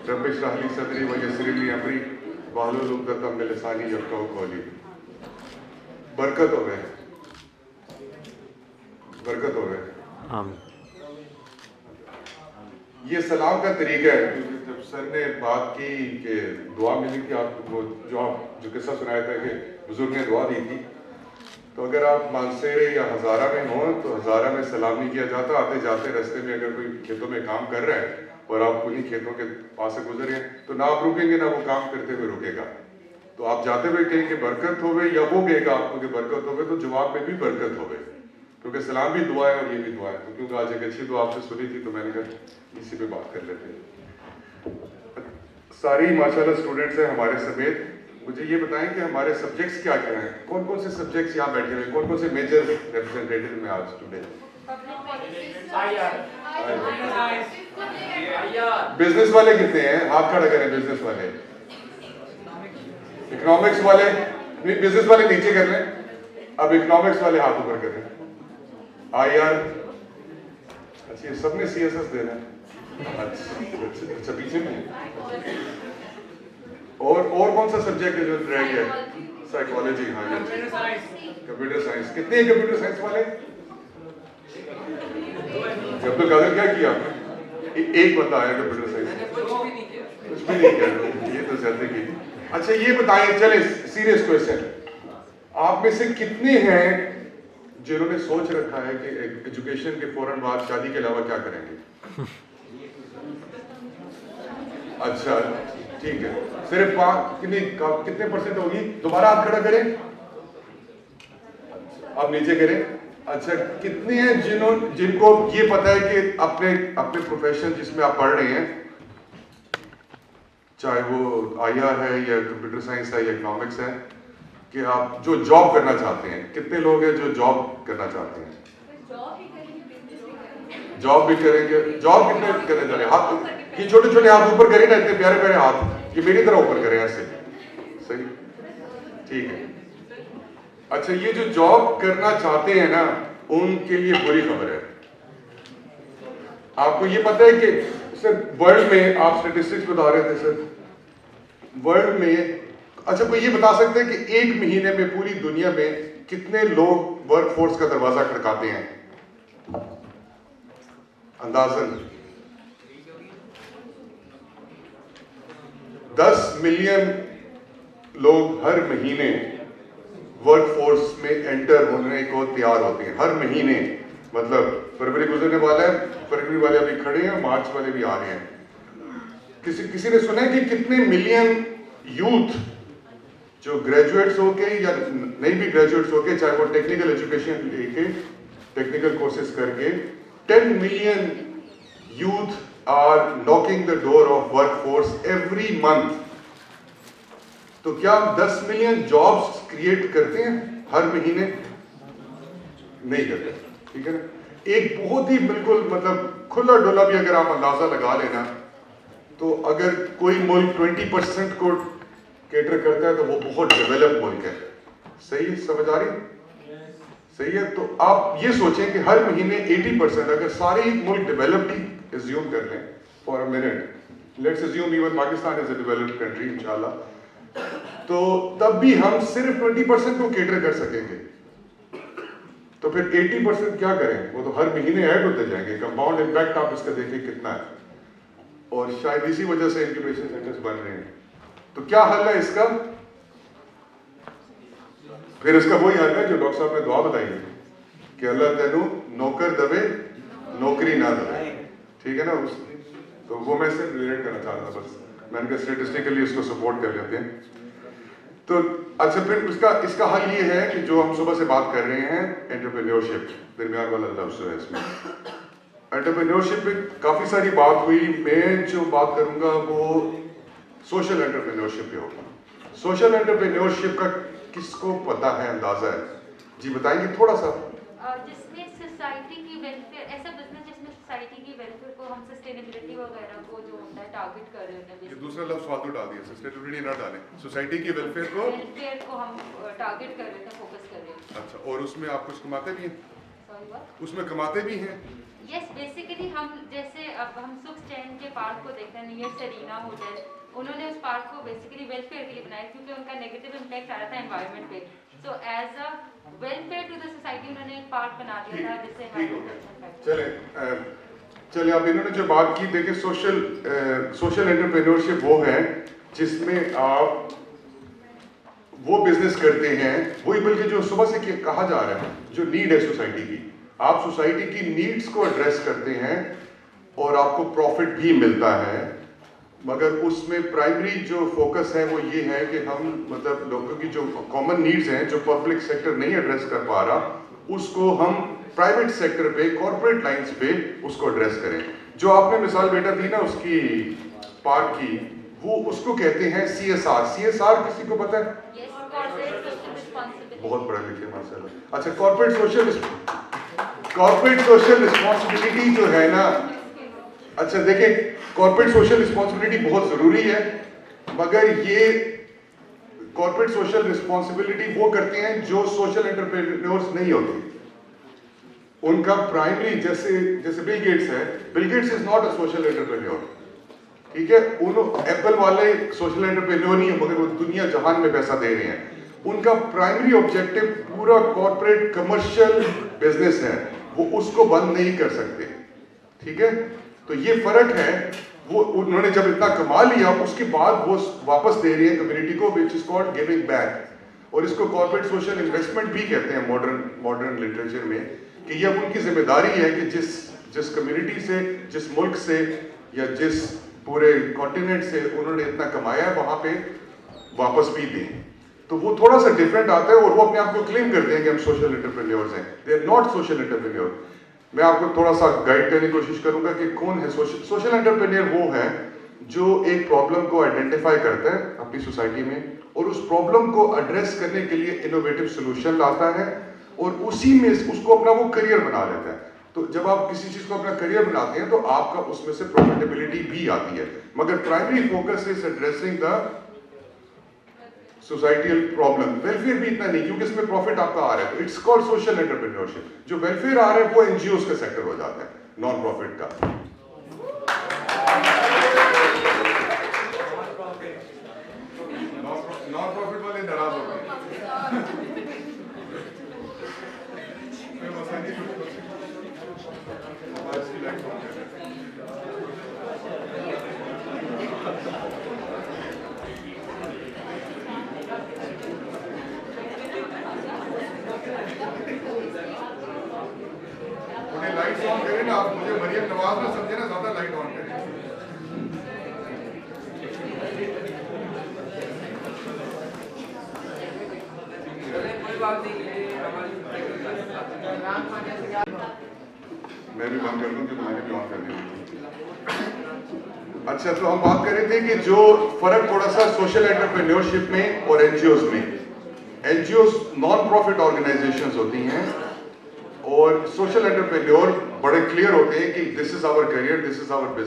रब इश्रह ली सदरी वयस्सिर ली अमरी वाहलुल उक़दतम मिन लिसानी यफ़क़हू क़ौली। बरकत हो गए, बरकत हो गए। आमीन। ये सलाम का तरीका है, क्योंकि जब सर ने बात की कि दुआ मिली थी, आप वो जो किस्सा सुनाया था कि बुजुर्ग ने दुआ दी थी, तो अगर आप मानसेरे या हज़ारा में हों तो हज़ारा में सलाम नहीं किया जाता। आते जाते रास्ते में अगर कोई खेतों में काम कर रहा है और आप उन्हीं खेतों के पास से गुजर रहे हैं तो ना आप रुकेंगे ना वो काम करते हुए रुकेगा। तो आप जाते हुए कहेंगे बरकत होवे, या वो कहेगा आपको कि बरकत होवे, तो जवाब में भी बरकत होवे, क्योंकि सलाम भी दुआ है और ये भी दुआ है। तो क्योंकि आज एक अच्छी दुआ आपसे सुनी थी तो मैंने कहा इसी पे बात कर लेते हैं। सारी माशाल्लाह स्टूडेंट्स हैं हमारे समेत। मुझे ये बताएं कि हमारे सब्जेक्ट्स क्या क्या हैं, कौन कौन से सब्जेक्ट्स यहाँ बैठे हुए, कौन कौन से मेजर रिप्रेजेंटेटिव में आज स्टूडेंट? बिजनेस वाले कितने हैं? हाथ खड़ा करें। बिजनेस वाले, इकोनॉमिक्स वाले, बिजनेस वाले नीचे कर लें, अब इकोनॉमिक्स वाले हाथ ऊपर करें। IR, अच्छा ये सबने CSS देना है, अच्छा पीछे में। और कौन सा सब्जेक्ट है जो रह गया? साइकोलॉजी, हाँ ये कंप्यूटर साइंस। कितने हैं कंप्यूटर साइंस वाले? जब तो कादर क्या किया आपने? एक बंदा आया कंप्यूटर साइंस, कुछ भी नहीं किया, ये तो ज्यादा की। अच्छा ये बताएं, चले सीरियस क्वेश्चन, आप में से कितने हैं जिन्होंने सोच रखा है कि एजुकेशन के फौरन बाद शादी के अलावा क्या करेंगे? अच्छा ठीक है, सिर्फ कितने परसेंट होगी? दोबारा हाथ खड़ा करें, अब नीचे करें। अच्छा कितने हैं जिनको ये पता है कि अपने प्रोफेशन जिसमें आप पढ़ रहे हैं, चाहे वो IR है या कंप्यूटर साइंस है या इकोनॉमिक्स है, कि आप जो जॉब करना चाहते हैं, कितने लोग हैं जो जॉब करना चाहते हैं? जॉब भी करेंगे। जॉब कितने करने जा रहे हैं? हाथ ये छोटे छोटे हाथ ऊपर करें ना, इतने प्यारे प्यारे हाथ, ये मेरी तरह ऊपर करें ऐसे, सही, ठीक है। अच्छा ये जो जॉब करना चाहते हैं ना, उनके लिए बुरी खबर है। आपको ये पता है कि सर वर्ल्ड में, आप स्टैटिस्टिक्स बता रहे थे सर, वर्ल्ड में, अच्छा कोई ये बता सकते हैं कि एक महीने में पूरी दुनिया में कितने लोग वर्कफोर्स का दरवाजा खटकाते हैं? अंदाजन 10 मिलियन लोग हर महीने वर्कफोर्स में एंटर होने को तैयार होते हैं, हर महीने। मतलब फरवरी गुजरने वाला है, फरवरी वाले अभी खड़े हैं, मार्च वाले भी आ रहे हैं। किसी ने सुना है कि कितने मिलियन यूथ जो ग्रेजुएट्स होके या नहीं भी ग्रेजुएट्स होके, चाहे वो टेक्निकल एजुकेशन लेके, टेक्निकल कोर्सेज करके, 10 million youth are knocking the door of workforce every month. तो क्या हम 10 मिलियन जॉब्स क्रिएट करते हैं हर महीने? नहीं करते, ठीक है ना। एक बहुत ही बिल्कुल मतलब खुला डुला भी अगर आप अंदाजा लगा लेना, तो अगर कोई मुल्क 20% को केटर करता है तो वो बहुत डेवलप मुल्क है। सही समझ आ रही? सही है। तो आप ये सोचें कि हर महीने 80%, अगर सारे मुल्क डेवलप्ड ही एज्यूम कर लें for a minute, let's assume even Pakistan is a developed country इंशाल्लाह, तो तब भी हम सिर्फ 20% को केटर कर सकेंगे। तो फिर 80% क्या करें? वो तो हर महीने ऐड होते जाएंगे। कंपाउंड इम्पैक्ट आप इसका देखिए कितना है, और शायद इसी वजह से इंक्यूबेशन सेंटर्स बन रहे हैं। तो क्या हल है इसका? फिर इसका वही हल है जो डॉक्टर साहब ने दुआ बताई है कि अल्लाह तेनू नौकर दबे, नौकरी ना दबे, ठीक है ना। तो वो मैं सिर्फ रिलेट करना चाहता था, बस मैंने कहा स्टेटिस्टिकली इसको सपोर्ट कर लेते हैं। तो अच्छा फिर इसका हल ये है कि जो हम सुबह से बात कर रहे हैं, एंटरप्रेन्योरशिप, दरमियान वाला लफ्ज़ है इसमें। एंटरप्रेन्योरशिप पे काफ़ी सारी बात हुई, मैं जो बात करूँगा वो सोशल एंटरप्रेन्योरशिप पे होगा। सोशल एंटरप्रेन्योरशिप का किसको पता है, अंदाजा है? जी बताएंगे थोड़ा सा। जिसमें सोसाइटी की वेलफेयर, ऐसा बिजनेस जिसमें सोसाइटी की वेलफेयर को हम सस्टेनेबिलिटी वगैरह को जो होता है टारगेट कर रहे हैं। ये दूसरा लफ्ज़ फालतू डाल दिया, सस्टेनेबिलिटी ना डालें, सोसाइटी की वेलफेयर को हम टारगेट कर रहे थे, फोकस कर रहे हैं। अच्छा, और उसमें आप कुछ कमाते भी हैं? Sorry what? उसमें कमाते भी हैं। यस, बेसिकली हम जैसे अब हम सुख चैन के पार्क को देखते हैं, नियर सेरीना होटल, उन्होंने उस पार्क को बेसिकली वेलफेयर के लिए बनाया क्योंकि उनका नेगेटिव इम्पैक्ट आ रहा था एनवायरनमेंट पे। So as a welfare to the society उन्होंने एक पार्क बना दिया था जिससे ठीक हो गया। चले अब इन्होंने जो बात की, देखिए सोशल एंटरप्रेन्योरशिप वो है जिसमें आप वो बिजनेस करते हैं, वही बल्कि जो सुबह से कहा जा रहा है, जो नीड है सोसाइटी की, आप सोसाइटी की नीड्स को एड्रेस करते हैं और आपको प्रॉफिट भी मिलता है। मगर उसमें प्राइमरी जो फोकस है वो ये है कि हम मतलब लोगों की जो कॉमन नीड्स हैं, जो पब्लिक सेक्टर नहीं एड्रेस कर पा रहा, उसको हम प्राइवेट सेक्टर पे, कॉर्पोरेट लाइंस पे उसको एड्रेस करें। जो आपने मिसाल बेटा दी ना उसकी पार्क की, वो उसको कहते हैं CSR। CSR किसी को पता है? Yes, corporate social responsibility. बहुत पढ़े लिखे माशाल्लाह। अच्छा, कॉर्पोरेट सोशल रिस्पॉन्सिबिलिटी जो है ना, अच्छा देखें, कॉर्पोरेट सोशल रिस्पॉन्सिबिलिटी बहुत जरूरी है, मगर ये कॉर्पोरेट सोशल रिस्पॉन्सिबिलिटी वो करते हैं जो सोशल एंटरप्रेन्योर्स नहीं होते। उनका प्राइमरी जैसे बिल गेट्स है, Bill Gates is not a social entrepreneur, ठीक है, एप्पल वाले सोशल एंटरप्रेन्योर नहीं है, मगर वो दुनिया जहान में पैसा दे रहे हैं। उनका प्राइमरी ऑब्जेक्टिव पूरा कॉर्पोरेट कमर्शियल बिजनेस है, वो उसको बंद नहीं कर सकते, ठीक है। तो ये फर्क है। वो उन्होंने जब इतना कमा लिया उसके बाद वो वापस दे रही है कम्युनिटी को, which is called giving back, और इसको कॉर्पोरेट सोशल इन्वेस्टमेंट भी कहते हैं मॉडर्न लिटरेचर में, कि यह उनकी जिम्मेदारी है कि जिस कम्युनिटी से, जिस मुल्क से या जिस पूरे कॉन्टिनेंट से उन्होंने इतना कमाया है वहां पे वापस भी दें। तो वो थोड़ा सा डिफरेंट आता है, और वो अपने आप को क्लेम करते हैं कि हम सोशल एंटरप्रेन्योर्स हैं। They are not social entrepreneur. मैं आपको थोड़ा सा गाइड करने की कोशिश करूंगा कि कौन है सोशल एंटरप्रेन्योर। वो है जो एक प्रॉब्लम को आइडेंटिफाई करता है अपनी सोसाइटी में, और उस प्रॉब्लम को एड्रेस करने के लिए इनोवेटिव सोल्यूशन लाता है, और उसी में उसको अपना वो करियर बना लेता है। तो जब आप किसी चीज को अपना करियर बनाते हैं तो आपका उसमें से प्रॉफिटेबिलिटी भी आती है, मगर primary focus is addressing the societal problem. Welfare भी इतना नहीं, क्योंकि इसमें प्रॉफिट आपका आ रहा है, तो इट्स कॉल्ड सोशल एंटरप्रेन्योरशिप। जो वेलफेयर आ रहा है वो एनजीओ का सेक्टर हो जाता है, नॉन प्रॉफिट का। नॉन प्रॉफिट वाले नाराज हो गए। लाइट्स ऑन करें ना आप, मुझे मरियम नवाज ना समझे ना, ज्यादा लाइट ऑन करें। मैं भी बंद कर दूं कि मैंने भी ऑन कर दिया। अच्छा, तो हम बात कर रहे थे कि जो फर्क थोड़ा सा सोशल एंटरप्रेन्योरशिप में और एनजीओज में, एनजीओज नॉन प्रॉफिट ऑर्गेनाइजेशंस होती हैं, और सोशल एंटरप्रेन्योर बड़े क्लियर होते हैं कि this is our career, this is our business.